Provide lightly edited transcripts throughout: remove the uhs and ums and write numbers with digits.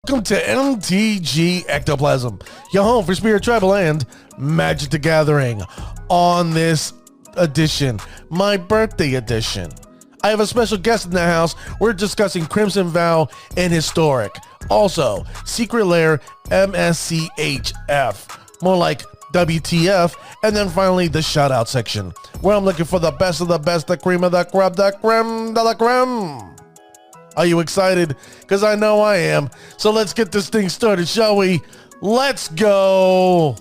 Welcome to MTG Ectoplasm, your home for Spirit Tribal and Magic the Gathering. On this edition, my birthday edition, I have a special guest in the house. We're discussing Crimson Vow and Historic. Also, Secret Lair MSCHF, more like WTF, and then finally the shout out section, where I'm looking for the best of the best, the cream of the crop, the creme de la creme. Are you excited? Because I know I am. So let's get this thing started, shall we? Let's go.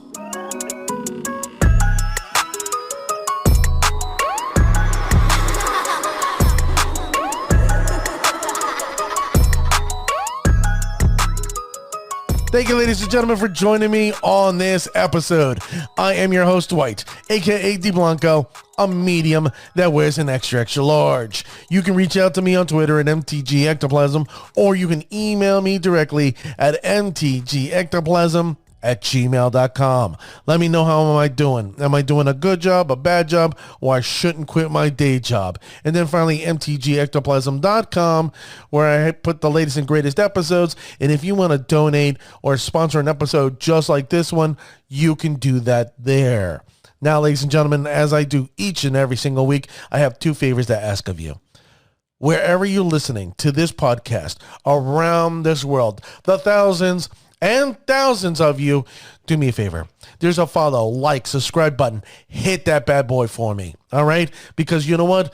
Thank you, ladies and gentlemen, for joining me on this episode. I am your host, Dwight, aka D Blanco, a medium that wears an extra large. You can reach out to me on Twitter at MTG Ectoplasm, or you can email me directly at mtgectoplasm@gmail.com. Let me know how am I doing. Am I doing a good job, a bad job, or I shouldn't quit my day job? And then finally, mtgectoplasm.com, where I put the latest and greatest episodes. And if you want to donate or sponsor an episode just like this one, you can do that there. Now, ladies and gentlemen, as I do each and every single week, I have two favors to ask of you. Wherever you're listening to this podcast around this world, the thousands and thousands of you, do me a favor. There's a follow, like, subscribe button. Hit that bad boy for me, all right? Because you know what?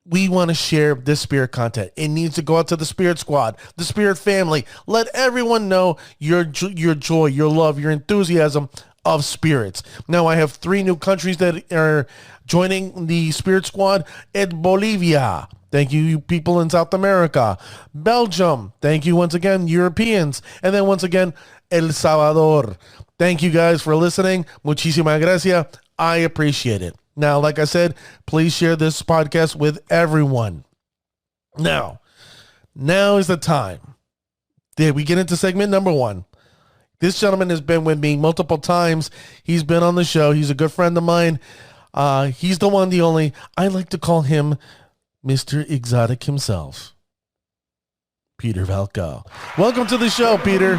We want to share this spirit content. It needs to go out to the spirit squad, the spirit family. Let everyone know your joy, your love, your enthusiasm of spirits. Now, I have 3 new countries that are joining the spirit squad. It's Bolivia. Thank you, you people in South America. Belgium. Thank you once again, Europeans. And then once again, El Salvador. Thank you guys for listening. Muchísimas gracias. I appreciate it. Now, like I said, please share this podcast with everyone. Now is the time. Did we get into segment number 1? This gentleman has been with me multiple times. He's been on the show. He's a good friend of mine. He's the one, the only. I like to call him Mr. Exotic himself, Peter Valco. Welcome to the show, Peter.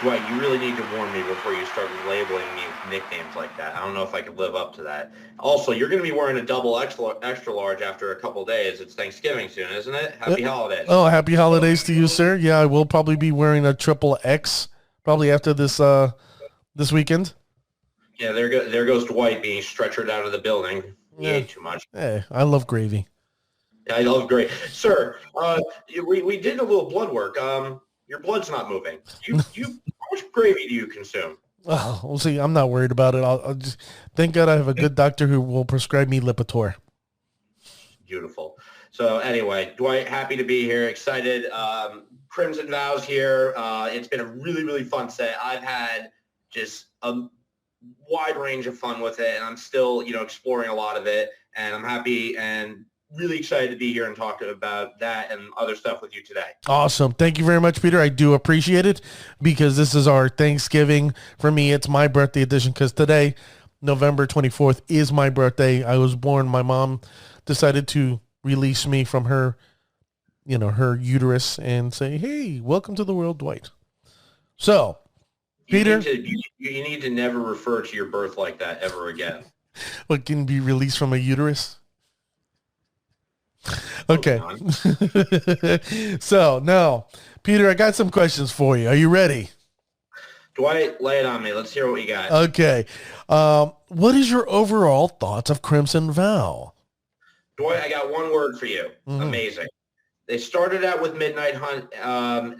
Dwight, you really need to warn me before you start labeling me with nicknames like that. I don't know if I could live up to that. Also, you're going to be wearing a double extra large after a couple days. It's Thanksgiving soon, isn't it? Happy holidays. Oh, happy holidays to you, sir. Yeah, I will probably be wearing a triple X probably after this this weekend. Yeah, there goes Dwight being stretchered out of the building. He ate too much. Hey, I love gravy. I love gravy. Sir, we did a little blood work. Your blood's not moving. How much gravy do you consume? Well, we'll see. I'm not worried about it. I'll just thank God I have a good doctor who will prescribe me Lipitor. Beautiful. So anyway, Dwight, happy to be here. Excited. Crimson Vows here. It's been a really, really fun set. I've had just a wide range of fun with it, and I'm still, exploring a lot of it. And I'm happy and really excited to be here and talk about that and other stuff with you today. Awesome. Thank you very much, Peter. I do appreciate it because this is our Thanksgiving. For me, it's my birthday edition because today, November 24th, is my birthday. I was born. My mom decided to release me from her, her uterus and say, hey, welcome to the world, Dwight. So, Peter. You need to never refer to your birth like that ever again. What, can be released from a uterus? Okay. So now, Peter, I got some questions for you. Are you ready? Dwight, lay it on me. Let's hear what you got. Okay. What is your overall thoughts of Crimson Vow? Dwight, I got one word for you. Mm-hmm. Amazing. They started out with Midnight Hunt.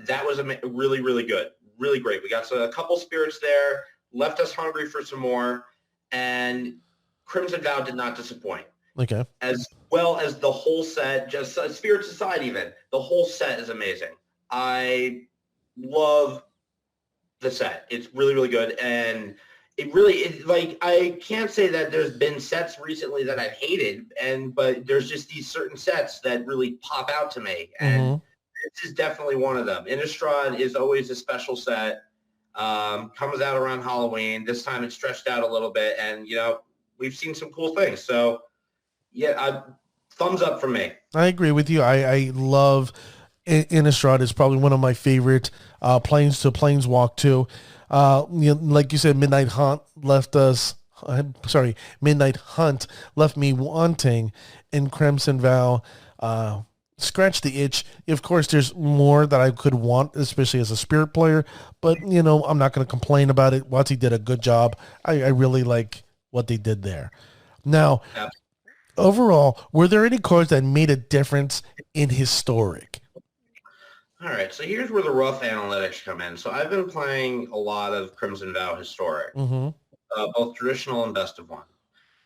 That was really, really good. Really great. We got a couple spirits there, left us hungry for some more, and Crimson Vow did not disappoint. Okay. As well as the whole set, just spirits aside even, the whole set is amazing. I love the set. It's really, really good. And I can't say that there's been sets recently that I've hated, but there's just these certain sets that really pop out to me. And this is definitely one of them. Innistrad is always a special set. Comes out around Halloween. This time it's stretched out a little bit, and we've seen some cool things. So, yeah, thumbs up from me. I agree with you. I love Innistrad is probably one of my favorite Planes to Planeswalk too. Like you said, Midnight Hunt left us. Sorry, Midnight Hunt left me wanting in Crimson Vow. Scratch the itch. Of course, there's more that I could want, especially as a spirit player. But I'm not going to complain about it. Watsy did a good job. I really like what they did there. Now, overall, were there any cards that made a difference in historic? All right, so here's where the rough analytics come in. So I've been playing a lot of Crimson Vow Historic, Mm-hmm. both traditional and best of one.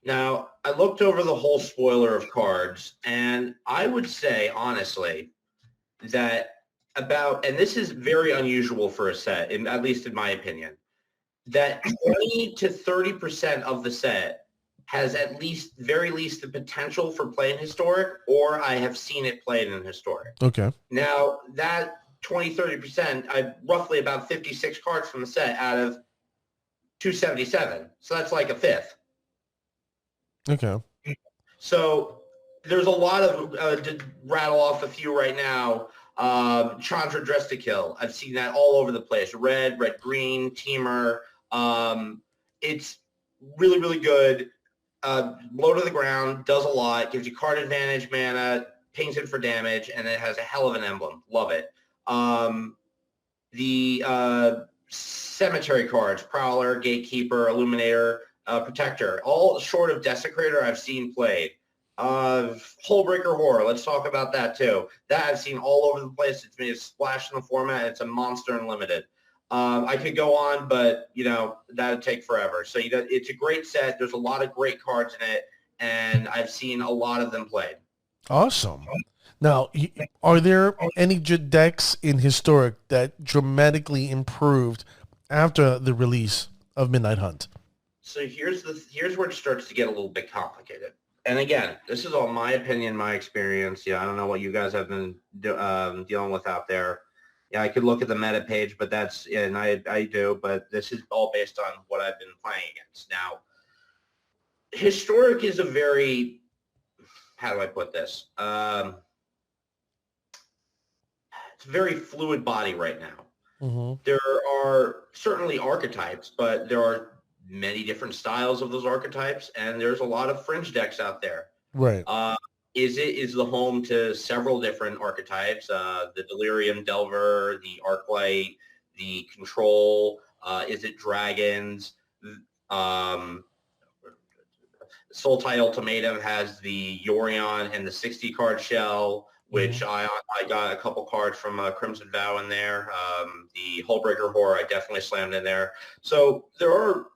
Now, I looked over the whole spoiler of cards, and I would say, honestly, that and this is very unusual for a set, at least in my opinion, that 20 to 30% of the set has very least the potential for playing historic, or I have seen it played in historic. Okay. Now, that 20, 30%, I roughly about 56 cards from the set out of 277. So that's like a fifth. Okay. So there's a lot of, to rattle off a few right now, Chandra Dress to Kill. I've seen that all over the place. Red, green, Teamer. It's really, really good. Blow to the ground, does a lot, gives you card advantage mana, pings it for damage, and it has a hell of an emblem. Love it. The cemetery cards, Prowler, Gatekeeper, Illuminator, Protector, all short of Desecrator I've seen played. Hullbreaker Horror, let's talk about that too. That I've seen all over the place. It's made a splash in the format. It's a monster unlimited. I could go on, but that would take forever. So it's a great set. There's a lot of great cards in it, and I've seen a lot of them played. Awesome. Now, are there any decks in Historic that dramatically improved after the release of Midnight Hunt? So here's where it starts to get a little bit complicated. And again, this is all my opinion, my experience. I don't know what you guys have been dealing with out there. I could look at the meta page, but and I do, but this is all based on what I've been playing against. Now, Historic is a very, how do I put this? It's a very fluid body right now. Mm-hmm. There are certainly archetypes, but there are many different styles of those archetypes, and there's a lot of fringe decks out there. Right. Is the home to several different archetypes, the Delirium Delver, the Arclight, the Control, is it Dragons? Sultai Ultimatum has the Yorion and the 60-card shell, which I got a couple cards from Crimson Vow in there. The Hullbreaker Horror I definitely slammed in there. So there are,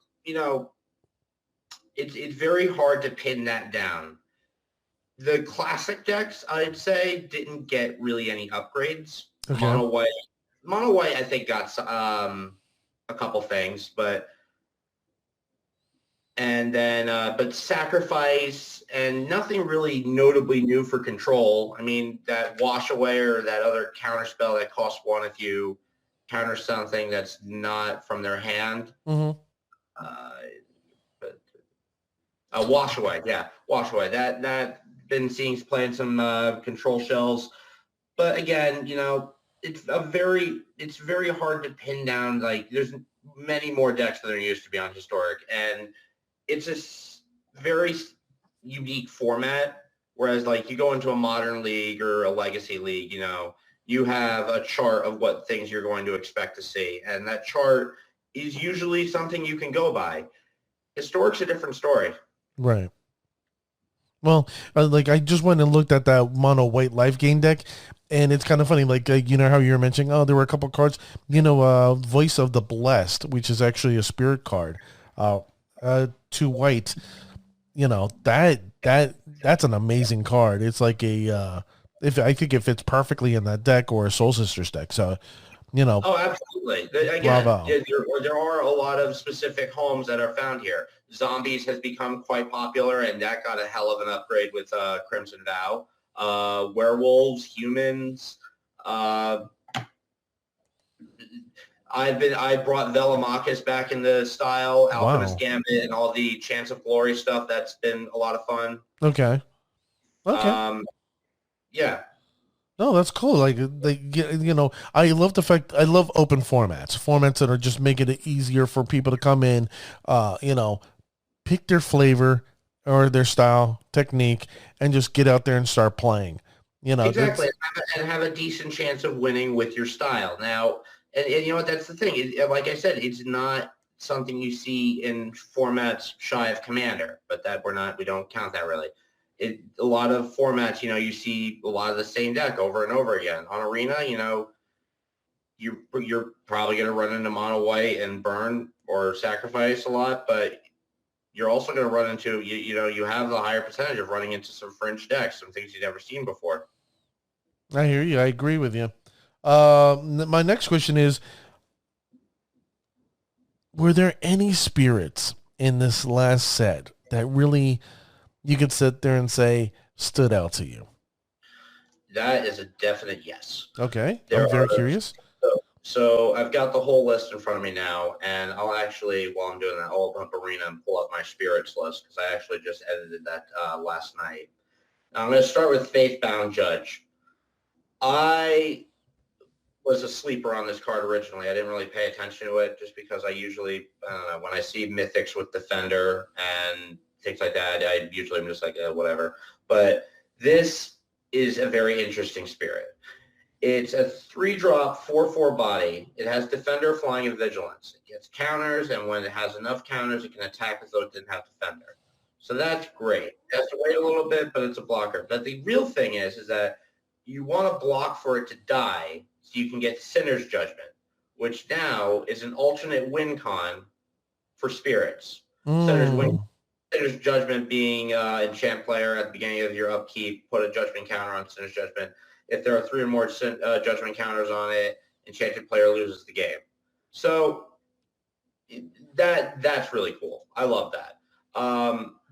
it's very hard to pin that down. The classic decks, I'd say, didn't get really any upgrades. Okay. Mono White, I think, got a couple things, but Sacrifice and nothing really notably new for Control. I mean, that Wash Away or that other counter spell that costs one if you counter something that's not from their hand. Mm-hmm. Wash Away, yeah, Wash Away. That been seeing playing some Control shells, but again, it's very hard to pin down. Like, there's many more decks than there used to be on Historic, and it's a very unique format. Whereas, like, you go into a Modern League or a Legacy League, you have a chart of what things you're going to expect to see, and that chart is usually something you can go by. Historic's a different story. Right. Well, I just went and looked at that mono white life gain deck, and it's kind of funny. How you were mentioning, there were a couple cards, Voice of the Blessed, which is actually a spirit card, 2 white, that's an amazing card. It's like if I think it fits perfectly in that deck or a Soul Sisters deck. So, Oh, absolutely. Again, there are a lot of specific homes that are found here. Zombies has become quite popular, and that got a hell of an upgrade with Crimson Vow. Werewolves, humans. I brought Velomachus back in the style, Alchemist Gambit, and all the Chance of Glory stuff. That's been a lot of fun. Okay. Yeah. No, that's cool. I love the fact I love open formats that are just making it easier for people to come in, you know, pick their flavor or their style, technique, and just get out there and start playing. You know, Exactly, that's and have a decent chance of winning with your style. Now, and you know what? That's the thing. Like I said, it's not something you see in formats shy of Commander, but that we don't count that really. A lot of formats, you see a lot of the same deck over and over again. On Arena, you're probably going to run into mono white and burn or sacrifice a lot, but you're also going to run into you have the higher percentage of running into some fringe decks, some things you've never seen before. I hear you. I agree with you. My next question is: were there any spirits in this last set that really you could sit there and say stood out to you? That is a definite yes. Okay, There I'm very are curious. so I've got the whole list in front of me now, and I'll actually, while I'm doing that, I'll open up Arena and pull up my spirits list because I actually just edited that last night. I'm going to start with Faithbound Judge. I was a sleeper on this card originally. I didn't really pay attention to it just because I don't know, when I see mythics with Defender and things like that, I usually am just like, whatever. But this is a very interesting spirit. It's a 3-drop, 4/4 body. It has Defender, Flying, and Vigilance. It gets counters, and when it has enough counters, it can attack as though it didn't have Defender. So that's great. It has to wait a little bit, but it's a blocker. But the real thing is that you want to block for it to die so you can get Sinner's Judgment, which now is an alternate win con for spirits. Mm. Sinner's Judgment being enchant player at the beginning of your upkeep, put a judgment counter on Sinner's Judgment. If there are 3 or more judgment counters on it, enchanted player loses the game. So that's really cool. I love that.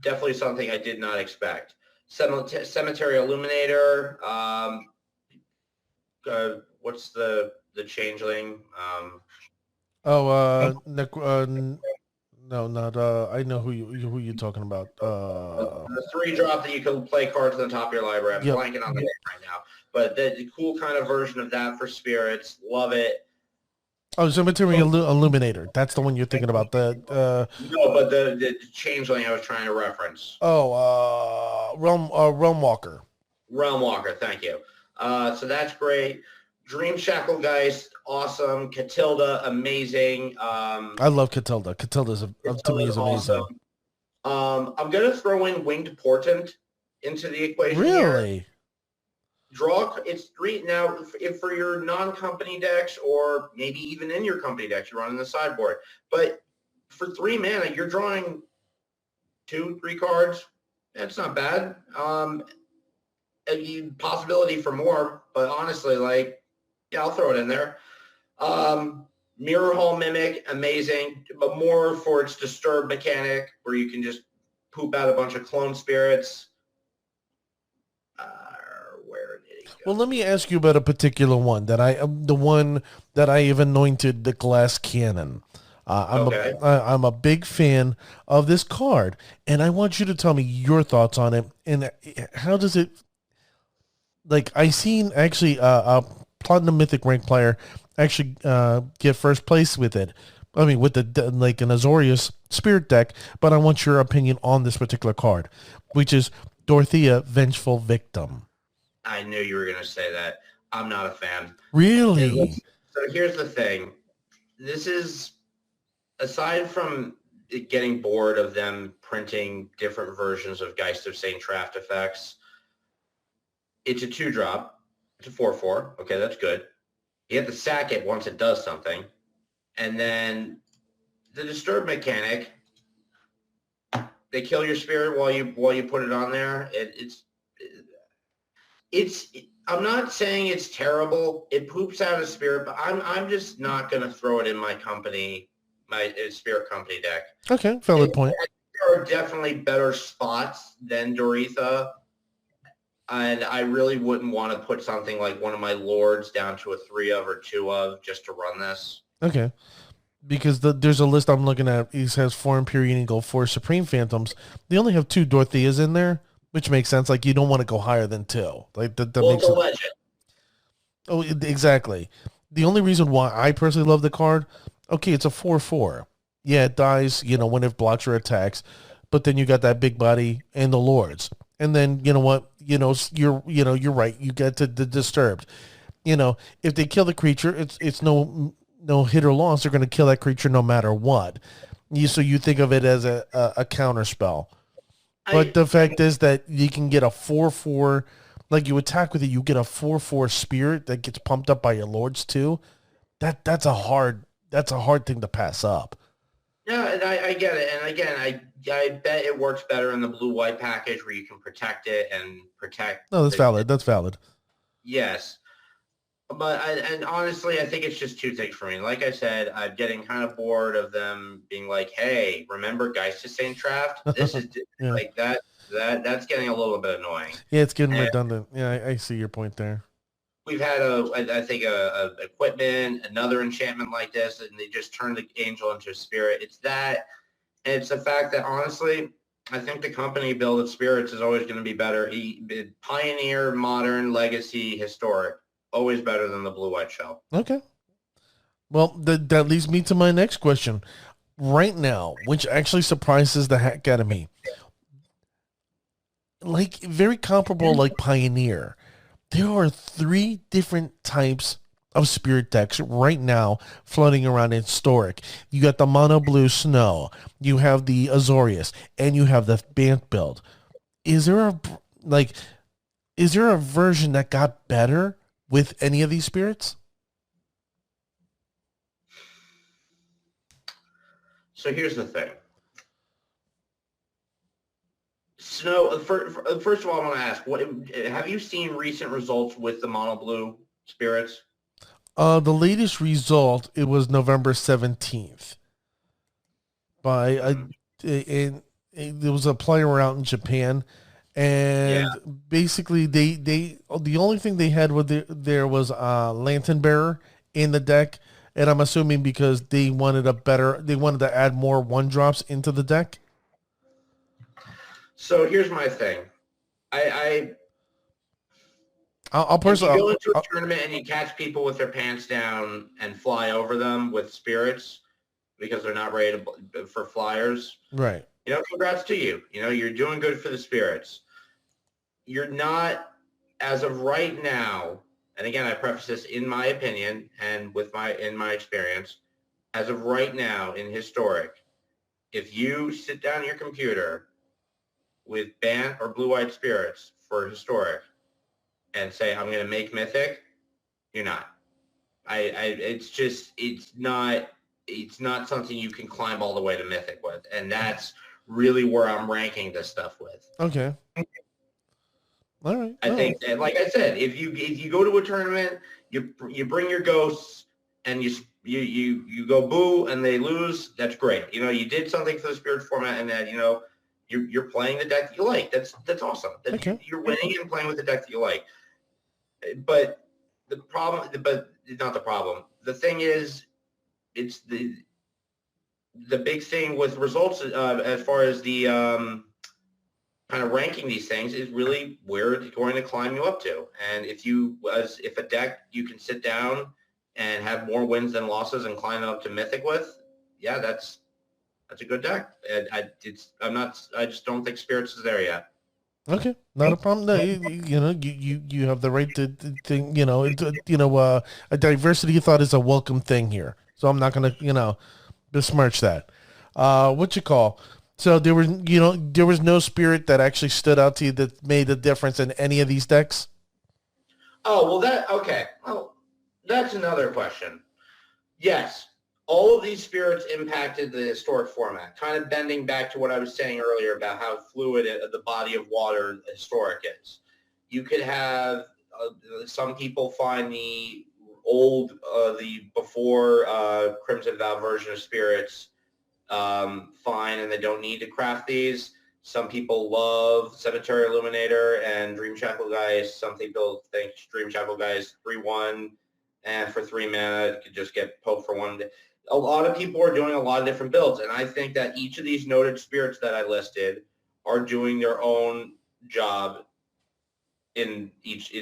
Definitely something I did not expect. Cemetery Illuminator. What's the changeling? Oh, no, not. I know who you're talking about. The 3-drop that you can play cards on the top of your library. I'm Yep. blanking on the name right now, but the cool kind of version of that for spirits. Love it. Oh, Cemetery Illuminator. That's the one you're thinking about. No, but the changeling I was trying to reference. Realm Walker. Realm Walker, thank you. So that's great. Dream Shackle Geist, awesome. Catilda, amazing. I love Catilda. To me is amazing. Awesome. I'm gonna throw in Winged Portent into the equation here. Really? It's 3 now. If for your non-company decks, or maybe even in your company decks, you're running the sideboard. But for 3 mana, you're drawing 2-3 cards. That's not bad. A possibility for more, but honestly, yeah, I'll throw it in there. Mirror Hall Mimic, amazing, but more for its disturb mechanic, where you can just poop out a bunch of clone spirits. Where did it go? Well, let me ask you about a particular one the one that I have anointed the glass cannon. Okay. I'm a big fan of this card, and I want you to tell me your thoughts on it and how does it. Like I seen actually a Platinum Mythic rank player actually get first place with it. I mean, with like an Azorius Spirit deck, but I want your opinion on this particular card, which is Dorothea, Vengeful Victim. I knew you were going to say that. I'm not a fan. Really? So here's the thing. This is, aside from getting bored of them printing different versions of Geist of St. Traft effects, it's a 2-drop. It's a 4/4. Okay, that's good. You have to sack it once it does something. And then the disturb mechanic, they kill your spirit while you put it on there. I'm not saying it's terrible. It poops out a spirit, but I'm just not going to throw it in my spirit company deck. Okay, valid point. There are definitely better spots than Doretha, and I really wouldn't want to put something like one of my lords down to a 3 of or 2 of just to run this. Okay. Because there's a list I'm looking at. It has 4 Empyrean Eagle, 4 Supreme Phantoms. They only have 2 Dorotheas in there, which makes sense. Like, you don't want to go higher than 2. Like, that Well, makes it's a sense. legend. Oh, exactly. The only reason why I personally love the card, okay, it's a 4/4. Yeah, it dies, when it blocks your attacks, but then you got that big body and the lords. And then you know what? You're right. You get to the disturbed. If they kill the creature, it's no hit or loss. They're going to kill that creature no matter what. So you think of it as a counter spell. But I the fact is that you can get a 4/4, like you attack with it, you get a 4/4 spirit that gets pumped up by your lords too. That's a hard thing to pass up. Yeah, and I get it. And again, I bet it works better in the blue white package where you can protect it and protect No, that's the valid. That's valid. yes. But and honestly, I think it's just two things for me. Like I said, I'm getting kind of bored of them being like, "Hey, remember Geist Saint Draft? This is Yeah. like that's getting a little bit annoying." Yeah, it's getting And redundant. Yeah, I see your point there. we've had I think a equipment, another enchantment like this, and they just turn the angel into a spirit. It's that, and it's the fact that honestly, I think the company build of spirits is always going to be better. Pioneer, modern, legacy, historic, always better than the blue white shell. Okay. Well, that leads me to my next question. Right now, which actually surprises the heck out of me, like very comparable, like Pioneer. There are three different types of spirit decks right now floating around in Historic. You got the mono blue snow, you have the Azorius, and you have the Bant build. Is there a like is there a version that got better with any of these spirits? So here's the thing. Snow. First of all, I want to ask: What have you seen recent results with the mono blue spirits? The latest result, it was November 17th by Mm, there was a player out in Japan, yeah. and basically they the only thing they had with there was Lantern Bearer in the deck, and I'm assuming because they wanted to add more one drops into the deck. So here's my thing. I I'll if you personally, go into a tournament and you catch people with their pants down and fly over them with spirits because they're not ready for flyers, right. congrats to you. You're doing good for the spirits. You're not, as of right now, and again, I preface this in my opinion and in my experience, as of right now in historic, if you sit down your computer with Bant or Blue White Spirits for historic and say I'm going to make mythic, you're not. It's just it's not something you can climb all the way to mythic with, and that's really where I'm ranking this stuff with. Okay. All right. I No. think that, like I said, if you go to a tournament, you bring your ghosts and you go boo and they lose. That's great. You did something for the spirit format, and that you're playing the deck that you like. That's awesome. That Okay. you're winning and playing with the deck that you like. But not the problem. The thing is, it's the big thing with results as far as the kind of ranking these things is really where it's going to climb you up to. And if a deck you can sit down and have more wins than losses and climb up to mythic with, yeah, that's a good deck. And I just don't think spirits is there yet. Okay, not a problem. No, you have the right to think. A diversity thought is a welcome thing here. So I'm not gonna besmirch that. What you call? So there was no spirit that actually stood out to you that made a difference in any of these decks. Oh, well, okay. Well, that's another question. Yes, all of these spirits impacted the historic format, kind of bending back to what I was saying earlier about how fluid the body of water historic is. You could have some people find the before Crimson Vow version of spirits fine, and they don't need to craft these. Some people love Cemetery Illuminator and Dream Shackle Guys. Some people think Dream Shackle Guys 3/1, and for 3 mana, you could just get poked for one. A lot of people are doing a lot of different builds, and I think that each of these noted spirits that I listed are doing their own job in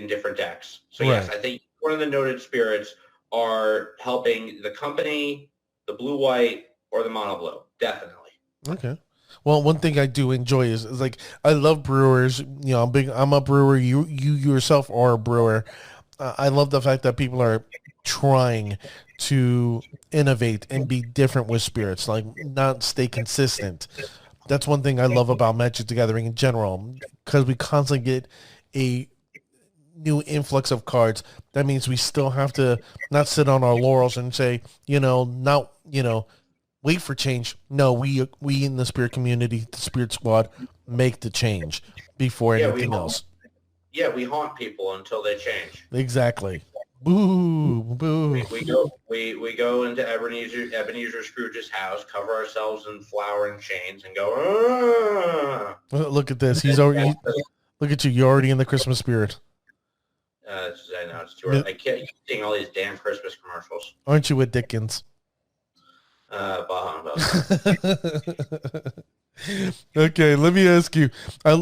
different decks. So yes, Right. I think one of the noted spirits are helping the company, the blue white, or the mono blue. Definitely. Okay. Well, one thing I do enjoy is like I love brewers. You know, I'm a brewer. You yourself are a brewer. I love the fact that people are trying to innovate and be different with spirits, like not stay consistent. That's one thing I love about Magic the Gathering in general, because we constantly get a new influx of cards. That means we still have to not sit on our laurels and say, not, wait for change. No, we in the spirit community, the spirit squad, make the change before Yeah, anything else. we haunt people until they change. Exactly. Boo, boo. We go into Ebenezer Scrooge's house, cover ourselves in flour and chains, and go. "Ah!" Look at this. He's already. Look at you. You're already in the Christmas spirit. I know it's too early. I keep seeing all these damn Christmas commercials. Aren't you with Dickens? Bah humbug. Okay, let me ask you. I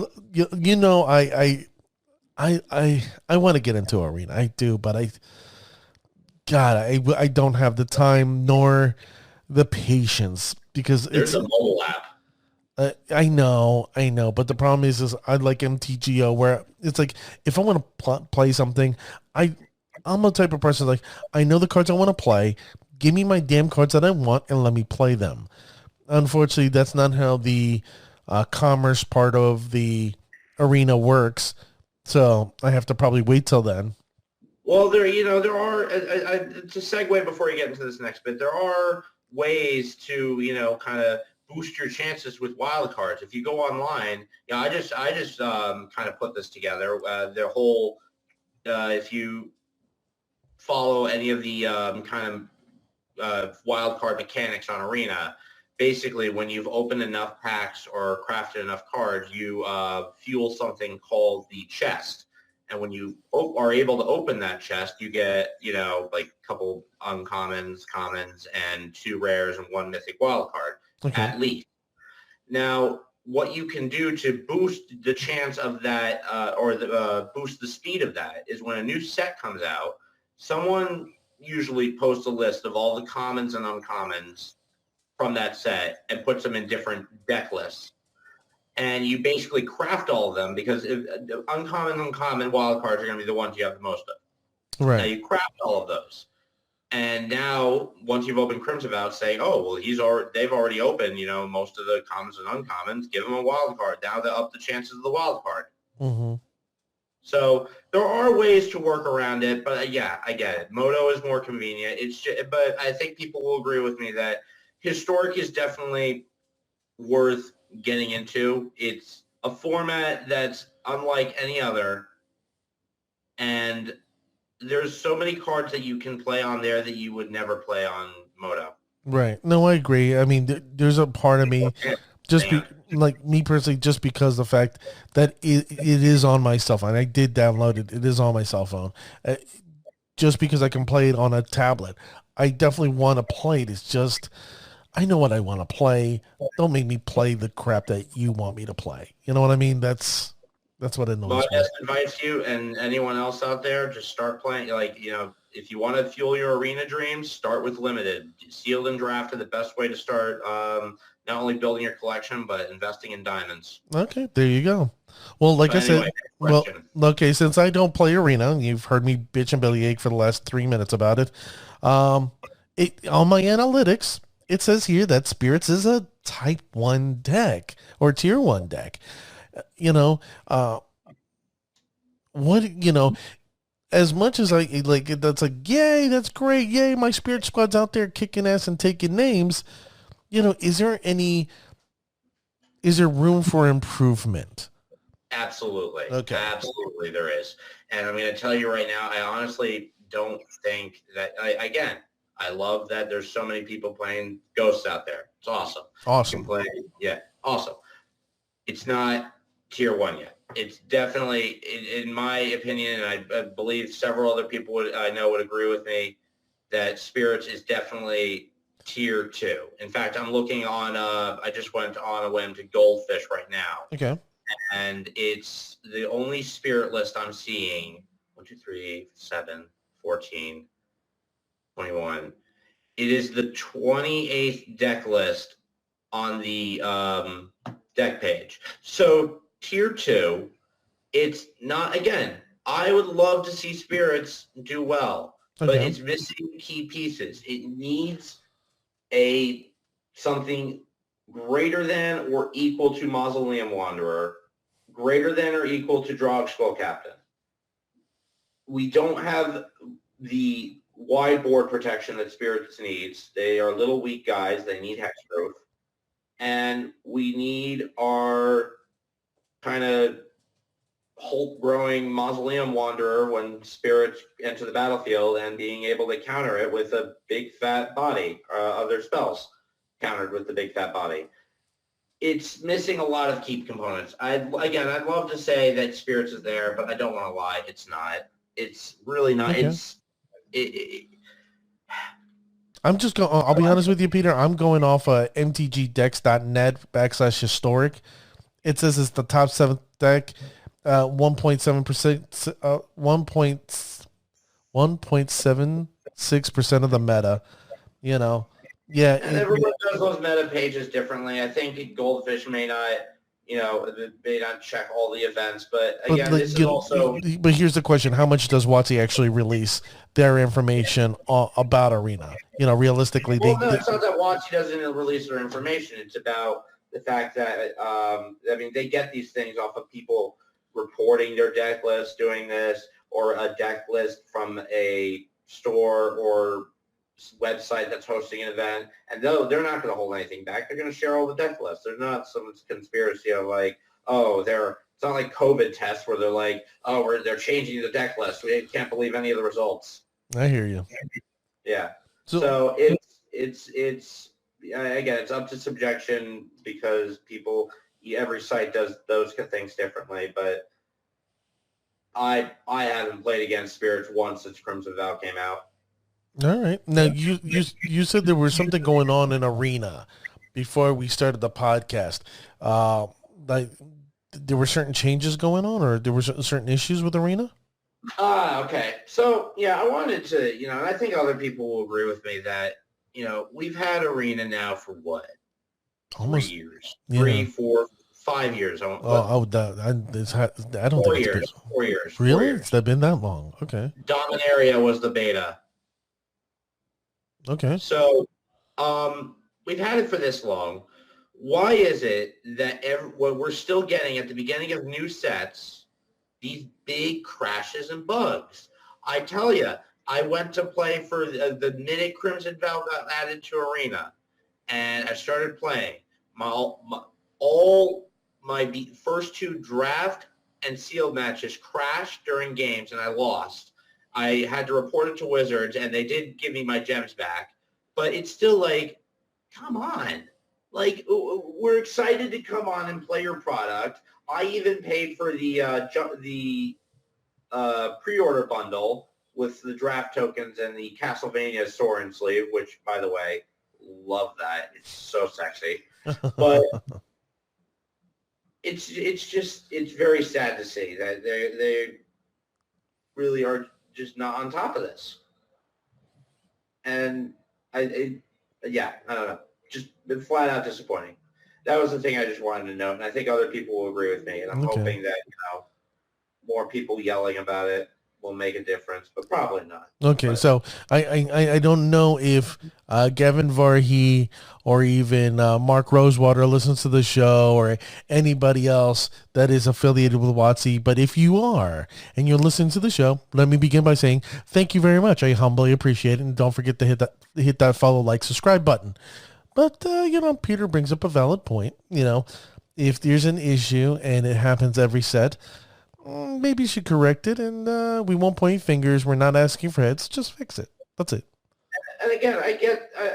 want to get into Arena. I do, but I don't have the time nor the patience because There's a mobile app. I know, but the problem is I like MTGO where it's like if I want to play something, I'm a type of person like I know the cards I want to play. Give me my damn cards that I want and let me play them. Unfortunately, that's not how the commerce part of the arena works. So I have to probably wait till then. Well, there are, to segue before you get into this next bit, there are ways to, kind of boost your chances with wild cards. If you go online, I just kind of put this together. Their whole, if you follow any of the kind of wild card mechanics on Arena, basically when you've opened enough packs or crafted enough cards, you fuel something called the chest. And when you are able to open that chest, you get, like a couple uncommons, commons, and 2 rares and 1 mythic wild card, at least. Now, what you can do to boost the chance of that boost the speed of that is when a new set comes out, someone usually posts a list of all the commons and uncommons from that set and puts them in different deck lists. And you basically craft all of them because uncommon wild cards are going to be the ones you have the most of. Right. Now you craft all of those. And now once you've opened Crimson Vow, say, oh, well, they've already opened, most of the commons and uncommons. Give them a wild card. Now they up the chances of the wild card. Mm-hmm. So there are ways to work around it, but yeah, I get it. Moto is more convenient. But I think people will agree with me that Historic is definitely worth getting into. It's a format that's unlike any other, and there's so many cards that you can play on there that you would never play on Moto. Right. No, I agree. I mean, there's a part of me, like me personally, just because the fact that it is on my cell phone. I did download it. It is on my cell phone. Just because I can play it on a tablet. I definitely want to play it. It's just, I know what I want to play. Don't make me play the crap that you want me to play. You know what I mean? That's what annoys Well, I me. just invite you and anyone else out there, just start playing. Like, if you want to fuel your arena dreams, start with limited. Sealed and drafted, the best way to start not only building your collection, but investing in diamonds. Okay, there you go. Well, like I said, okay, since I don't play Arena, and you've heard me bitch and bellyache for the last 3 minutes about it, on my analytics, it says here that Spirits is a Type 1 deck, or Tier 1 deck. As much as I like it, that's like, yay, that's great, yay, my Spirit Squad's out there kicking ass and taking names, is there room for improvement? Absolutely. Okay. Absolutely there is. And I'm going to tell you right now, I honestly don't think that, again, I love that there's so many people playing Ghosts out there. It's awesome. Awesome. You can play, yeah, awesome. It's not Tier 1 yet. It's definitely, in my opinion, and I believe several other people I know would agree with me, that Spirits is definitely Tier 2. In fact, I'm looking on, I just went on a whim to Goldfish right now. Okay. And it's the only Spirit list I'm seeing, 1, 2, 3, 7, 14, 21. It is the 28th deck list on the deck page. So tier 2, it's not, again, I would love to see Spirits do well, but Okay. it's missing key pieces. It needs something greater than or equal to Mausoleum Wanderer, greater than or equal to Drog Skull Captain. We don't have the wide board protection that Spirits needs. They are little weak guys. They need hexproof. And we need our kind of Hulk growing Mausoleum Wanderer when Spirits enter the battlefield and being able to counter it with a big fat body of their spells countered with the big fat body. It's missing a lot of key components. I'd love to say that Spirits is there, but I don't want to lie. It's not. It's really not. Okay. I'm just going. I'll be honest with you, Peter. I'm going off mtgdex.net/historic. It says it's the top 7th deck, 1.7%, 1.76% of the meta. You know, yeah. And everyone does those meta pages differently. I think Goldfish may not check all the events, but again, this is also. But here's the question: how much does WotC actually release their information about Arena? Realistically, It's not that WotC doesn't release their information. It's about the fact that they get these things off of people reporting their deck list, doing this, or a deck list from a store or website that's hosting an event, and they're not going to hold anything back. They're going to share all the deck lists. There's not some conspiracy of like, it's not like COVID tests where they're like, they're changing the deck list. We can't believe any of the results. I hear you. Yeah. So it's again, it's up to subjection because every site does those things differently. But I haven't played against Spirits once since Crimson Vow came out. All right. Now you said there was something going on in Arena before we started the podcast. Like there were certain changes going on, or there were certain issues with Arena. Okay. So yeah, I wanted to, and I think other people will agree with me that we've had Arena now for what? Almost 3 years, yeah. 3, 4, 5 years. I don't 4 think years. It's 4 years. Really? 4 years. It's been that long? Okay. Dominaria was the beta. Okay. So, we've had it for this long. Why is it that what we're still getting at the beginning of new sets, these big crashes and bugs? I tell you, I went to play for the minute Crimson Vow got added to Arena, and I started playing. All my first 2 draft and sealed matches crashed during games, and I lost. I had to report it to Wizards, and they did give me my gems back. But it's still like, come on. Like, we're excited to come on and play your product. I even paid for the pre-order bundle with the draft tokens and the Castlevania Sorin sleeve, which, by the way, love that. It's so sexy. But it's very sad to see that they really are just not on top of this. And I don't know. Just been flat out disappointing. That was the thing I just wanted to note, and I think other people will agree with me. And I'm hoping that more people yelling about it will make a difference, but probably not. Okay, so I don't know if Gavin Varhey or even Mark Rosewater listens to the show, or anybody else that is affiliated with WotC, but if you are and you're listening to the show, let me begin by saying thank you very much. I humbly appreciate it, and don't forget to hit that follow, like, subscribe button. But Peter brings up a valid point. If there's an issue and it happens every set, maybe you should correct it, and we won't point fingers. We're not asking for heads. Just fix it. That's it. And again,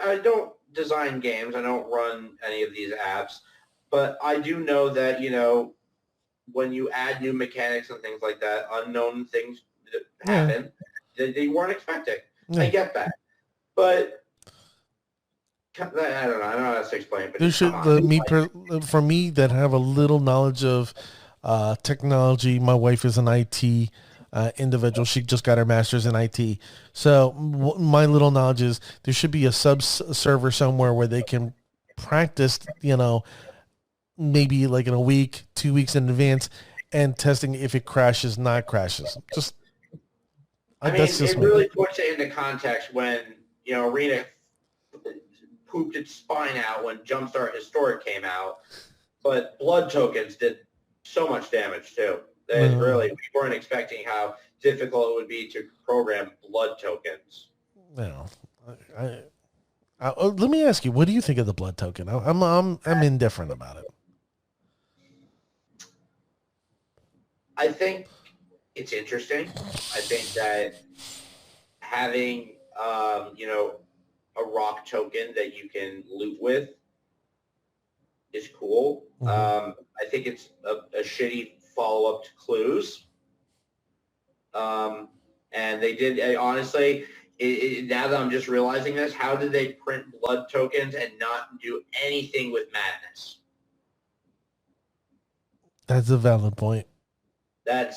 I don't design games. I don't run any of these apps. But I do know that, when you add new mechanics and things like that, unknown things happen that they weren't expecting. Yeah. I get that. But I don't know. I don't know how to explain it. For me that have a little knowledge of technology, my wife is an IT individual. She just got her master's in IT. So my little knowledge is there should be a sub server somewhere where they can practice, maybe like in a week, 2 weeks in advance, and testing if it crashes, not crashes. Just I that's mean, just it me. really puts it into context when, Arena pooped its spine out when Jumpstart Historic came out, but Blood Tokens did so much damage too. That really, we weren't expecting how difficult it would be to program Blood Tokens. No, let me ask you, what do you think of the blood token? I'm indifferent about it. I think it's interesting. I think that having, a rock token that you can loot with is cool. Mm-hmm. I think it's a shitty follow-up to Clues. And they did, honestly, now that I'm just realizing this, how did they print blood tokens and not do anything with Madness? That's a valid point. That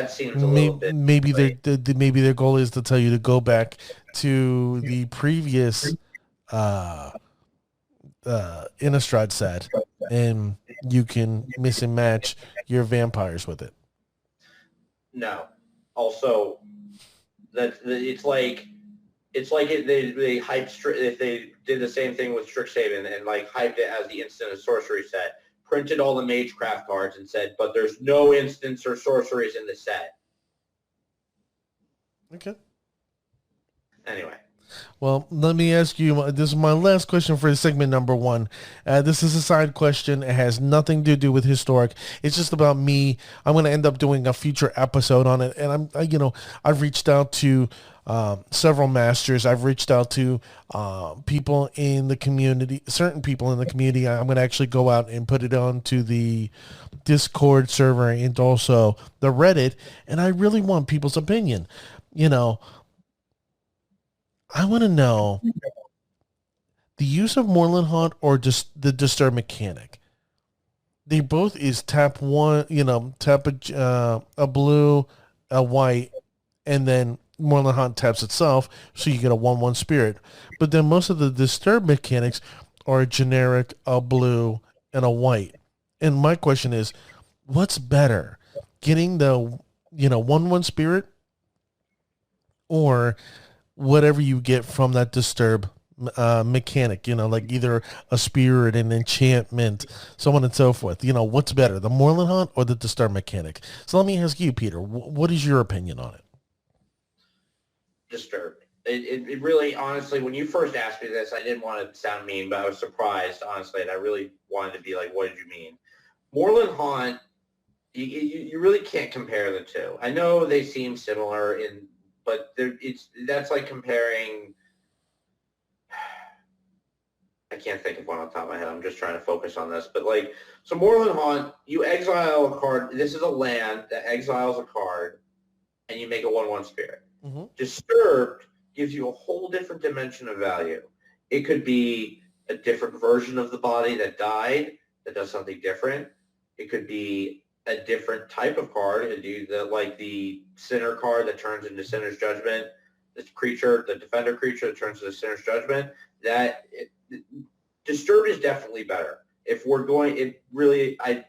seems a little bit Maybe late. maybe their goal is to tell you to go back to the previous uh Innistrad set, and you can mix and match your vampires with it. No. Also, it's like they hyped if they did the same thing with Strixhaven and like hyped it as the instant and sorcery set, printed all the Magecraft cards and said, but there's no instants or sorceries in the set. Okay. Anyway. Well, let me ask you, this is my last question for segment number 1. This is a side question. It has nothing to do with Historic. It's just about me. I'm going to end up doing a future episode on it. And I've reached out to several masters. I've reached out to people in the community, certain people in the community. I'm going to actually go out and put it onto the Discord server and also the Reddit. And I really want people's opinion. I want to know the use of Moreland Haunt or just the Disturb mechanic. They both is tap one, tap a blue, a white, and then Moreland Haunt taps itself, so you get a 1/1 spirit. But then most of the Disturb mechanics are generic, a blue, and a white. And my question is, what's better? Getting the, 1/1 spirit or whatever you get from that Disturb mechanic, like either a spirit, an enchantment, so on and so forth. What's better, the Moreland Haunt or the Disturb mechanic? So let me ask you, Peter, what is your opinion on it? Disturb. It really, honestly, when you first asked me this, I didn't want to sound mean, but I was surprised, honestly, and I really wanted to be like, what did you mean? Moreland Haunt, you really can't compare the two. I know they seem similar but that's like comparing. I can't think of one on top of my head. I'm just trying to focus on this. But so Moreland Haunt, you exile a card. This is a land that exiles a card, and you make a 1/1 spirit. Mm-hmm. Disturbed gives you a whole different dimension of value. It could be a different version of the body that died that does something different. It could be a different type of card, like the Sinner card that turns into Sinner's Judgment, the defender creature that turns into Sinner's Judgment. Disturbed is definitely better. If we're going, I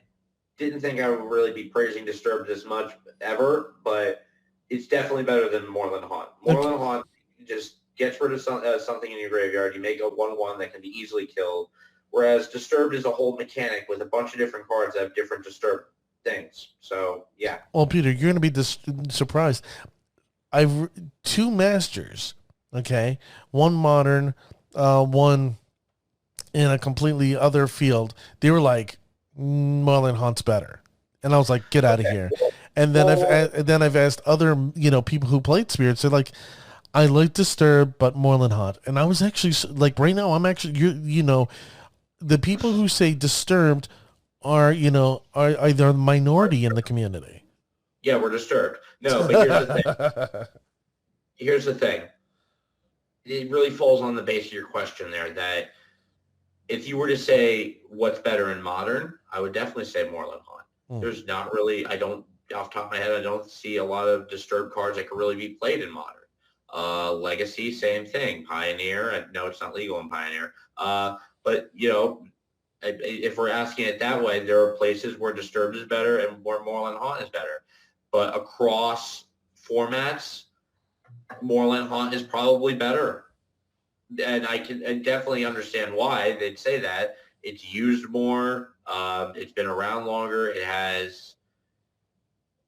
didn't think I would really be praising Disturbed this much ever, but it's definitely better than Moreland Haunt. Moreland Haunt just gets rid of something in your graveyard. You make a 1/1 that can be easily killed, whereas Disturbed is a whole mechanic with a bunch of different cards that have different Disturbed things. So, yeah. Well, Peter, you're going to be surprised. I've 2 masters, okay? One modern, one in a completely other field. They were like, Moreland Haunt's better. And I was like, get out of here. And then I've asked other, people who played Spirits. They're like, I like Disturb, but Moreland Haunt. And I was actually like, right now, I'm actually, the people who say Disturbed are either a minority in the community. Yeah, we're Disturbed. No, but here's the thing. Here's the thing. It really falls on the base of your question there that if you were to say what's better in Modern, I would definitely say Moreland Haunt. There's not really, I don't off the top of my head, I don't see a lot of Disturbed cards that could really be played in Modern. Legacy, same thing. Pioneer, no, it's not legal in Pioneer. But, if we're asking it that way, there are places where Disturbed is better and where Moorland Haunt is better. But across formats, Moorland Haunt is probably better. And I definitely understand why they'd say that. It's used more. It's been around longer. It has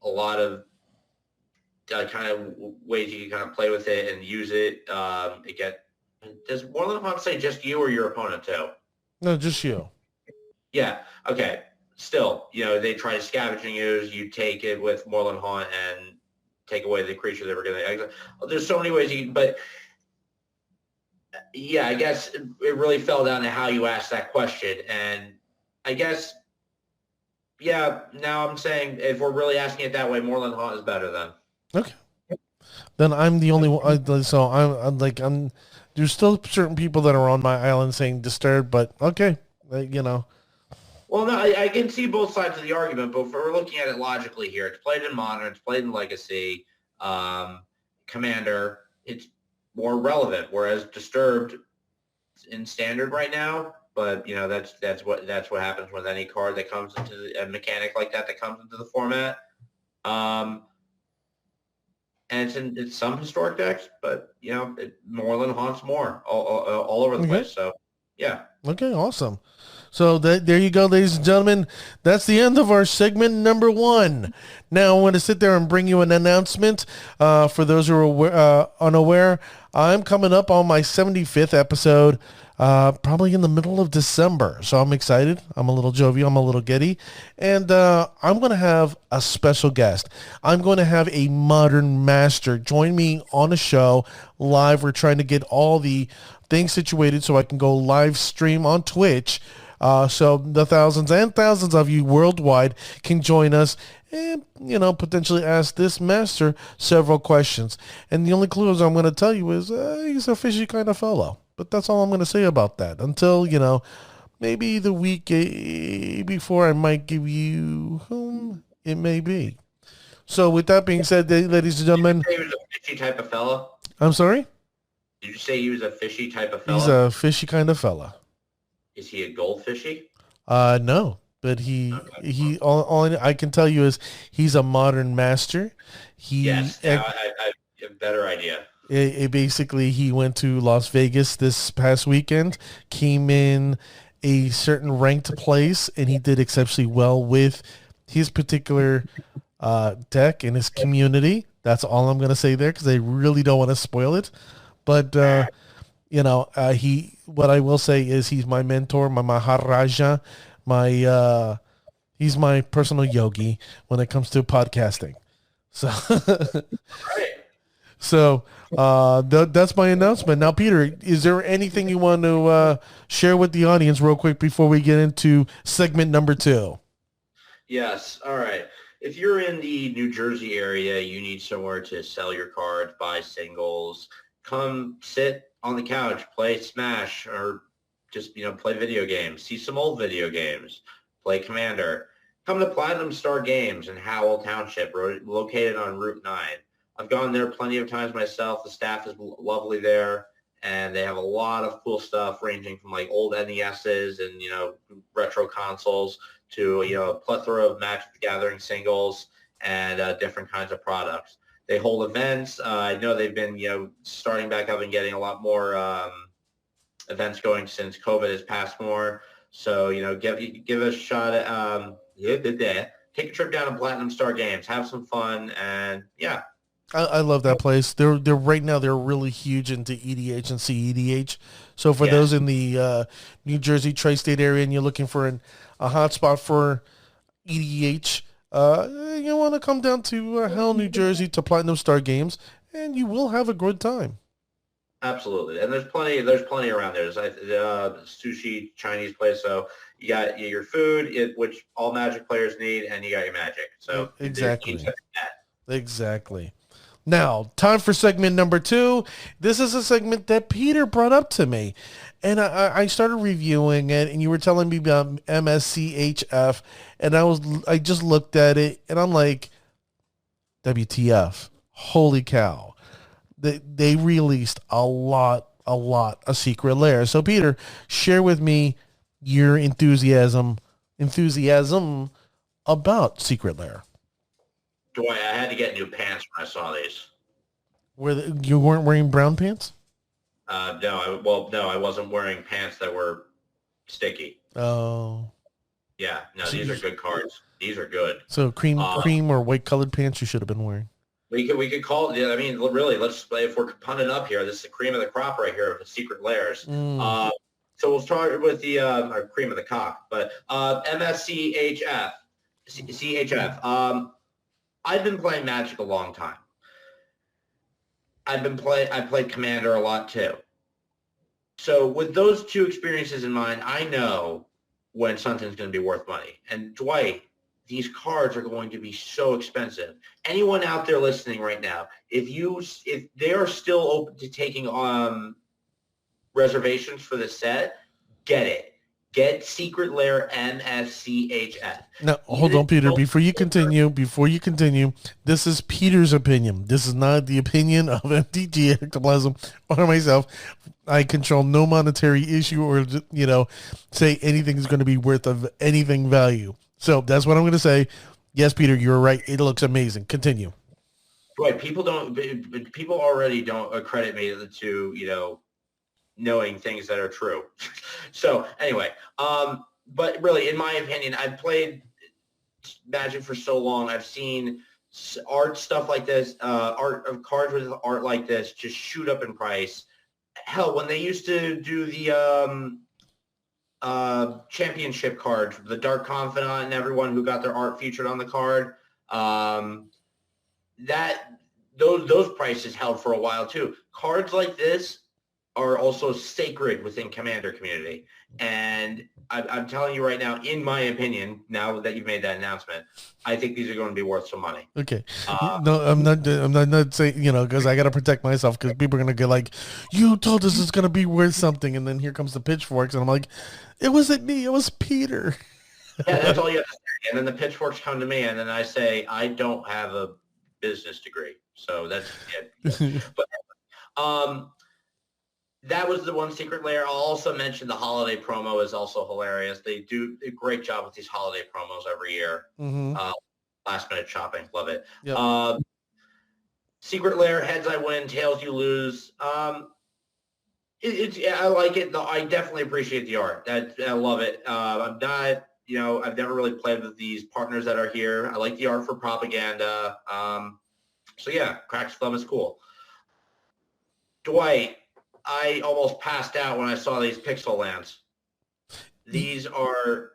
a lot of kind of ways you can kind of play with it and use it. Does Moorland Haunt say just you or your opponent too? No, just you. Yeah. Okay. Still, they try scavenging you take it with Moorland Haunt and take away the creature they were going to exile. There's so many ways but yeah, I guess it really fell down to how you asked that question. And I guess, yeah, now I'm saying if we're really asking it that way, Moorland Haunt is better then. Okay. Then I'm the only one. So I'm there's still certain people that are on my island saying Disturbed, but okay, Well, no, I can see both sides of the argument, but if we're looking at it logically here, it's played in Modern, it's played in Legacy, Commander, it's more relevant, whereas Disturbed in Standard right now, but that's what happens with any card that comes into a mechanic like that comes into the format. And it's some historic decks, but Moorland Haunts more all over the place. So yeah. Okay, awesome. So there you go, ladies and gentlemen. That's the end of our segment number 1. Now I want to sit there and bring you an announcement. For those who are unaware, I'm coming up on my 75th episode, probably in the middle of December. So I'm excited. I'm a little jovial. I'm a little giddy. And I'm going to have a special guest. I'm going to have a Modern Master join me on a show live. We're trying to get all the things situated so I can go live stream on Twitch. So the thousands and thousands of you worldwide can join us and, potentially ask this master several questions. And the only clues I'm going to tell you is he's a fishy kind of fellow. But that's all I'm going to say about that until, maybe the week before I might give you whom it may be. So with that being said, ladies and gentlemen. Did you say he was a fishy type of fella? I'm sorry? Did you say he was a fishy type of fella? He's a fishy kind of fella. Is he a goldfishy? No, but all I can tell you is he's a Modern Master. Yes, now I have a better idea. Basically, he went to Las Vegas this past weekend, came in a certain ranked place, and he did exceptionally well with his particular deck and his community. That's all I'm going to say there because I really don't want to spoil it. But what I will say is he's my mentor, my Maharaja, he's my personal yogi when it comes to podcasting. So, so that's my announcement. Now, Peter, is there anything you want to share with the audience real quick before we get into segment number 2? Yes. All right. If you're in the New Jersey area, you need somewhere to sell your cards, buy singles, come sit on the couch, play Smash, or just, play video games, see some old video games, play Commander. Come to Platinum Star Games in Howell Township, located on Route 9. I've gone there plenty of times myself. The staff is lovely there, and they have a lot of cool stuff ranging from like old NESs and, retro consoles to, a plethora of Magic the Gathering singles and different kinds of products. They hold events. I know they've been, starting back up and getting a lot more events going since COVID has passed more. So, give a shot at, take a trip down to Platinum Star Games, have some fun, and yeah. I love that place. They're right now they're really huge into EDH and CEDH. So for those in the New Jersey tri-state area and you're looking for a hot spot for EDH, you want to come down to Hell, New Jersey to Platinum Star Games, and you will have a good time. Absolutely, and there's plenty around there. There's sushi, Chinese place, so you got your food, which all Magic players need, and you got your Magic. So Exactly. Now, time for segment number 2. This is a segment that Peter brought up to me. And I started reviewing it, and you were telling me about MSCHF, and I just looked at it, and I'm like, WTF. Holy cow. They released a lot of Secret Lair. So Peter, share with me your enthusiasm about Secret Lair. Boy, I had to get new pants when I saw these. You weren't wearing brown pants? No, I wasn't wearing pants that were sticky. Oh. Yeah, no, these are good cards. These are good. So cream or white colored pants you should have been wearing. We could call it. I mean, really, let's if we're punting up here. This is the cream of the crop right here of the Secret Lairs. So we'll start with the cream of the cock, but MSCHF. CHF. I've been playing Magic a long time. I played Commander a lot too. So with those two experiences in mind, I know when something's going to be worth money. And Dwight, these cards are going to be so expensive. Anyone out there listening right now, if they are still open to taking reservations for the set, get it. Get Secret Lair MSCHF. Now, hold on, Peter. Before you continue, this is Peter's opinion. This is not the opinion of MTG Ectoplasm or myself. I control no monetary issue or, say anything is going to be worth of anything value. So that's what I'm going to say. Yes, Peter, you're right. It looks amazing. Continue. Right. People already don't credit me to, knowing things that are true. So anyway, but really, in my opinion, I've played Magic for so long. I've seen art stuff like this, art of cards with art like this just shoot up in price. Hell, when they used to do the championship cards, the Dark Confidant and everyone who got their art featured on the card, those prices held for a while too. Cards like this are also sacred within Commander community. And I'm telling you right now, in my opinion, now that you've made that announcement, I think these are going to be worth some money. Okay. No, I'm not saying, because I got to protect myself because people are going to get like, you told us it's going to be worth something. And then here comes the pitchforks. And I'm like, it wasn't me. It was Peter. Yeah, that's all you have to say. And then the pitchforks come to me and then I say, I don't have a business degree. So that's it. But, that was the one Secret Lair. I'll also mention the holiday promo is also hilarious. They do a great job with these holiday promos every year. Mm-hmm. Last minute shopping. Love it. Yep. Secret Lair, heads I win, tails you lose. I like it. I definitely appreciate the art. I love it. I'm not, I've never really played with these partners that are here. I like the art for propaganda. So yeah, Crack's Thumb is cool. Dwight, I almost passed out when I saw these pixel lands. These are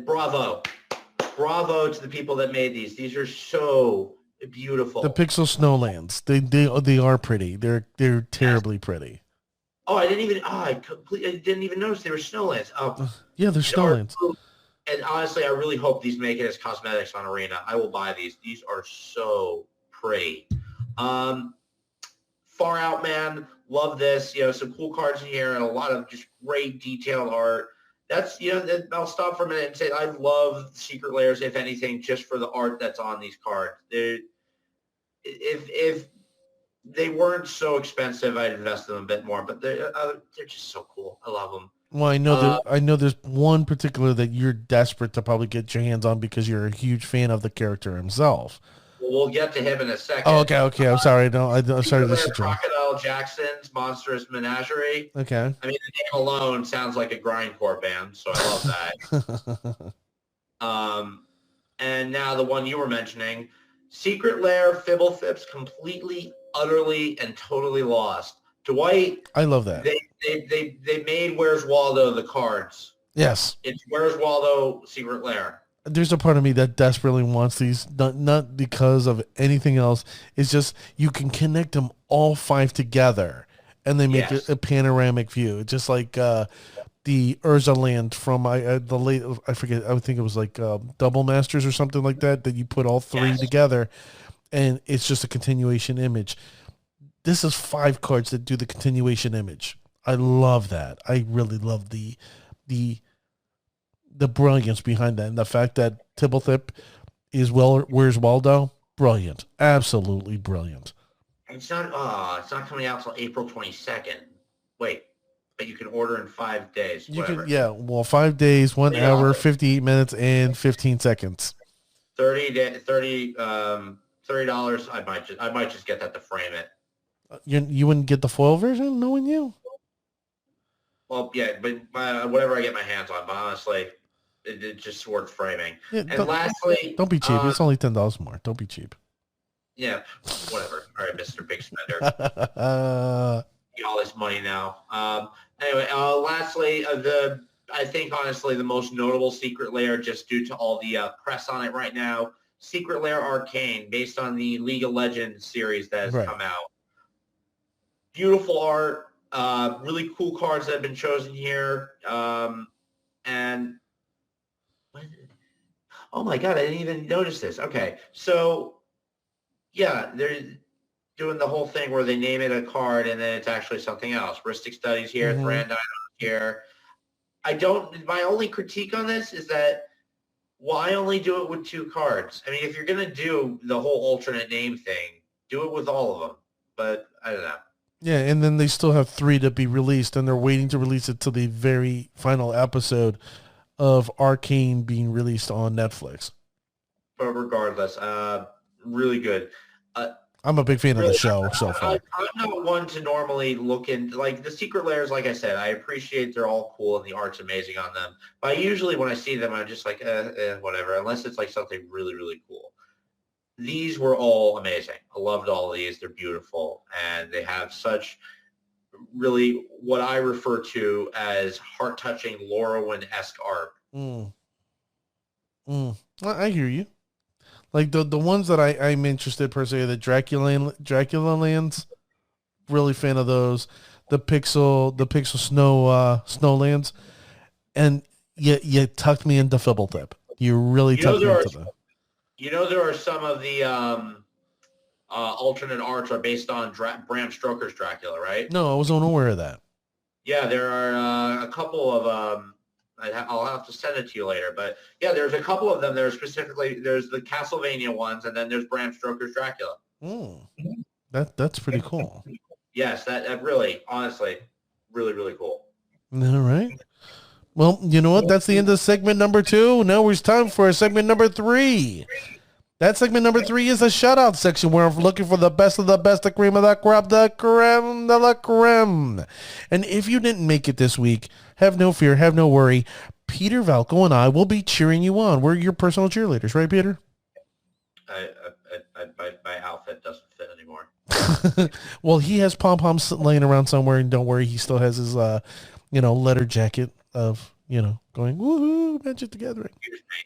bravo to the people that made these. These are so beautiful. The pixel snowlands. They are pretty. They're terribly pretty. Oh, I didn't even notice they were snowlands. Oh, yeah, they're snowlands. And honestly, I really hope these make it as cosmetics on Arena. I will buy these. These are so pretty. Far Out Man, love this. Some cool cards in here and a lot of just great detailed art. That's, I'll stop for a minute and say I love Secret Lairs, if anything, just for the art that's on these cards. If they weren't so expensive, I'd invest in them a bit more, but they're just so cool. I love them. Well, I know there's one particular that you're desperate to probably get your hands on because you're a huge fan of the character himself. We'll get to him in a second. Oh, okay. I'm sorry. I'm sorry. This is Crocodile Jackson's Monstrous Menagerie. Okay. I mean, the name alone sounds like a grindcore band, so I love that. And now the one you were mentioning, Secret Lair Fibbleflips, completely, utterly, and totally lost. Dwight. I love that. They made Where's Waldo the cards. Yes. It's Where's Waldo Secret Lair. There's a part of me that desperately wants these, not because of anything else. It's just you can connect them all five together, and they make a panoramic view. It's just like the Urza land from the late. I forget. I think it was like Double Masters or something like that. That you put all three together, and it's just a continuation image. This is 5 cards that do the continuation image. I love that. I really love the brilliance behind that, and the fact that Tibblethip is Where's Waldo. Brilliant. Absolutely brilliant. It's not coming out till April 22nd. Wait, but you can order in 5 days. You can, Whatever. yeah, well, 5 days, 1 Yeah. hour, 58 minutes, and 15 seconds. 30 $30. I might just get that to frame it. You wouldn't get the foil version, knowing you? Well, yeah, but whatever I get my hands on. But honestly, it's just worth framing. Yeah, And lastly, don't be cheap. It's only $10 more. Don't be cheap. Yeah, whatever. All right, Mr. Big Spender. Get all this money now. Anyway, lastly, I think honestly the most notable Secret Lair, just due to all the press on it right now, Secret Lair Arcane, based on the League of Legends series that has come out. Beautiful art, really cool cards that have been chosen here, and oh my god, I didn't even notice this. Okay, so yeah, they're doing the whole thing where they name it a card and then it's actually something else. Ristic Studies here, Thran here. My only critique on this is that why only do it with 2 cards? I mean, if you're going to do the whole alternate name thing, do it with all of them. But I don't know. Yeah, and then they still have 3 to be released, and they're waiting to release it to the very final episode of Arcane being released on Netflix. But regardless, really good. I'm a big fan of the show so far. I'm not one to normally look in, like the Secret Lairs, like I said, I appreciate they're all cool and the art's amazing on them. But usually when I see them, I'm just like, whatever, unless it's like something really, really cool. These were all amazing. I loved all of these. They're beautiful. And they have such really what I refer to as heart-touching Lorwyn-esque art. I hear you. Like the ones that I'm interested per se, the Dracula lands, really fan of those. The pixel snowlands, and you tucked me into Fibblethip. You really tucked me into them. You know there are some of the alternate arts are based on Bram Stoker's Dracula, right? No, I was unaware of that. Yeah, there are a couple of I'll have to send it to you later. But yeah, there's a couple of them. There's the Castlevania ones, and then there's Bram Stoker's Dracula. That's pretty cool. Yes, that really, honestly, really, really cool. All right. Well, you know what? That's the end of segment number 2. Now it's time for segment number 3. That segment number 3 is a shout-out section where I'm looking for the best of the best, the cream of the crop, the creme de la creme. And if you didn't make it this week, have no fear, have no worry. Peter Valco and I will be cheering you on. We're your personal cheerleaders, right, Peter? My outfit doesn't fit anymore. Well, he has pom-poms laying around somewhere, and don't worry, he still has his, leather jacket of, going, woohoo, Magic the Gathering.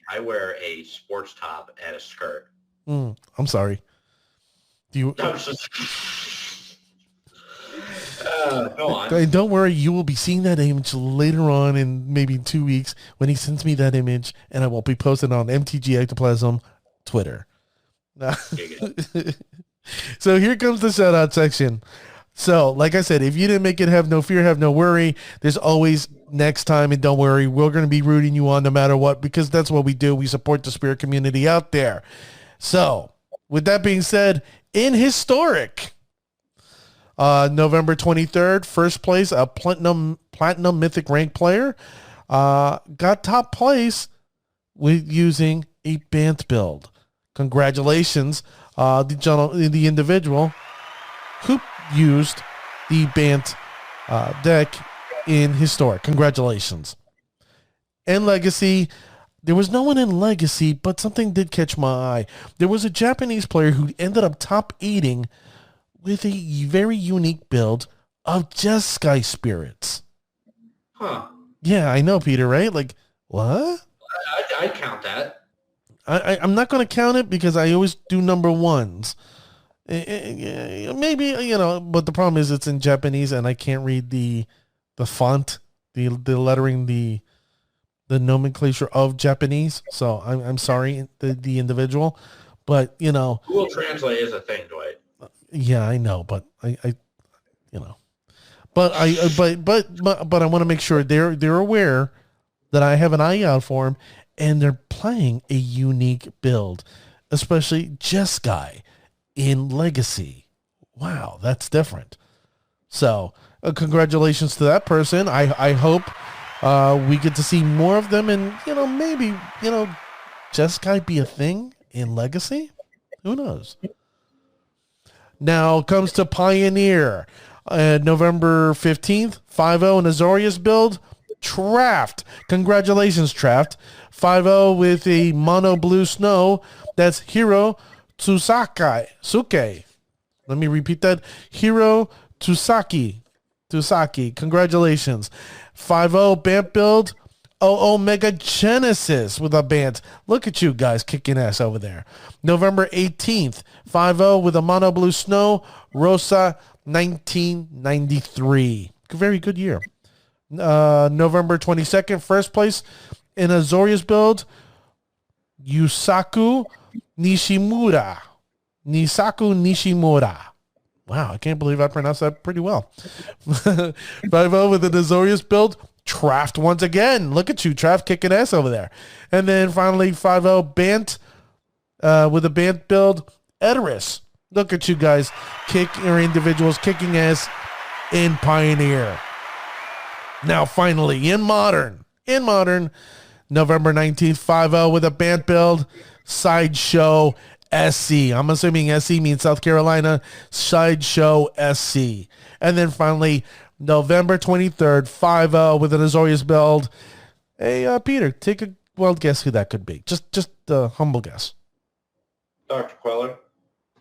I wear a sports top and a skirt. I'm sorry. Do you... Go on. Don't worry, you will be seeing that image later on in maybe 2 weeks when he sends me that image, and I will be posting on MTG Ectoplasm Twitter. So here comes the shout out section. So, like I said, if you didn't make it, have no fear, have no worry. There's always next time, and don't worry, we're going to be rooting you on no matter what, because that's what we do. We support the spirit community out there. So, with that being said, in historic, November 23rd, first place, a platinum mythic rank player, got top place with using a Bant build. Congratulations, the individual who used the Bant deck in historic. Congratulations. And legacy, there was no one in legacy, but something did catch my eye. There was a Japanese player who ended up top 8ing with a very unique build of just Sky Spirits. Huh. Yeah, I know, Peter, right? Like, what? I'd count that. I'm not going to count it because I always do number ones. Maybe, but the problem is it's in Japanese and I can't read the font, the lettering, the nomenclature of Japanese. So I'm sorry, the individual, but Google Translate is a thing, Dwight. Yeah, I know, but but I want to make sure they're aware that I have an eye out for them, and they're playing a unique build. especially Jeskai in Legacy. Wow, that's different. So congratulations to that person. I hope we get to see more of them, and maybe Jeskai be a thing in Legacy. Who knows? Now comes to Pioneer. November 15th, 5-0 in Azorius build. Traft. Congratulations, Traft. 5-0 with a mono blue snow. That's Hiro Tsusaki. Let me repeat that. Hiro Tsusaki. Congratulations. 5-0 Bant build. Omega Genesis with a Bant. Look at you guys kicking ass over there. November 18th, 5-0 with a mono blue snow. Rosa 1993. Very good year. November 22nd, first place in Azorius build, Nisaku Nishimura. Wow, I can't believe I pronounced that pretty well. 5-0 with an Azorius build, Traft once again. Look at you, Traft, kicking ass over there. And then finally 5-0 Bant with a Bant build, Edoris. Look at you guys, individuals kicking ass in Pioneer. Now, finally, in Modern, November 19th, 5-0 with a Bant build, Sideshow SC. I'm assuming SC means South Carolina, Sideshow SC. And then finally, November 23rd, 5-0 with an Azorius build. Hey, Peter, take a wild guess who that could be. Just a humble guess. Dr. Queller.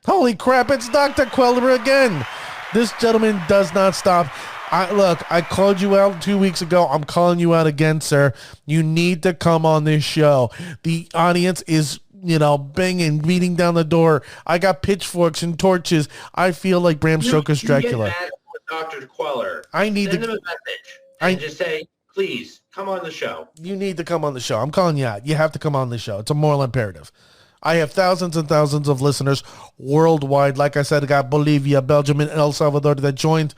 Holy crap, it's Dr. Queller again. This gentleman does not stop. I called you out 2 weeks ago. I'm calling you out again, sir. You need to come on this show. The audience is, banging, beating down the door. I got pitchforks and torches. I feel like Bram Stoker's Dracula. Dr. Queller. Send him a message and just say, please, come on the show. You need to come on the show. I'm calling you out. You have to come on the show. It's a moral imperative. I have thousands and thousands of listeners worldwide. Like I said, I got Bolivia, Belgium, and El Salvador that joined.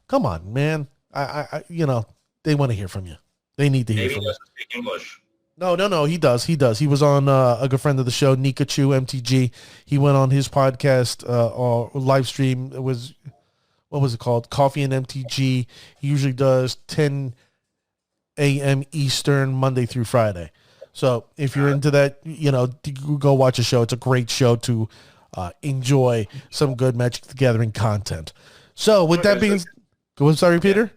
Come on, man. They want to hear from you. They need to hear from you. Maybe he doesn't speak English. No, he does. He was on a good friend of the show, Nikachu MTG. He went on his podcast or live stream. It was, what was it called? Coffee and MTG. He usually does 10 a.m. Eastern, Monday through Friday. So if you're into that, go watch a show. It's a great show to enjoy some good Magic the Gathering content. So with that being, sorry, Peter?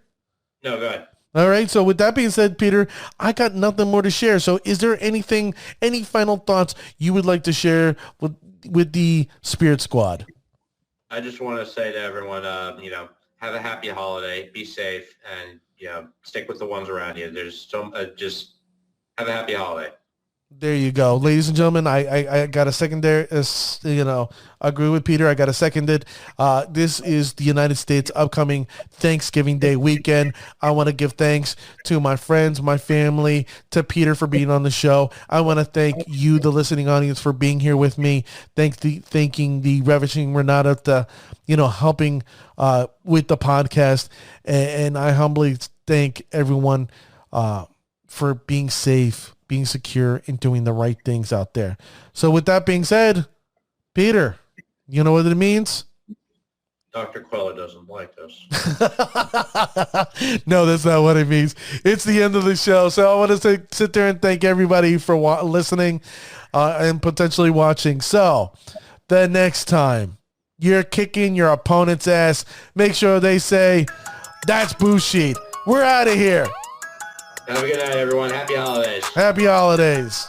No, go ahead. All right. So with that being said, Peter, I got nothing more to share. So is there any final thoughts you would like to share with the Spirit Squad? I just want to say to everyone, have a happy holiday, be safe, and, stick with the ones around you. There's just have a happy holiday. There you go. Ladies and gentlemen, I got a secondary, agree with Peter. I got a seconded. This is the United States upcoming Thanksgiving Day weekend. I want to give thanks to my friends, my family, to Peter for being on the show. I want to thank you, the listening audience, for being here with me. Thanking the Ravishing Renata, helping with the podcast. And I humbly thank everyone for being safe, being secure, and doing the right things out there. So with that being said, Peter, you know what it means? Dr. Queller doesn't like us. No, that's not what it means. It's the end of the show. So I want to sit there and thank everybody for listening and potentially watching. So the next time you're kicking your opponent's ass, make sure they say, that's Bullshit. We're out of here. Have a good night, everyone. Happy holidays. Happy holidays.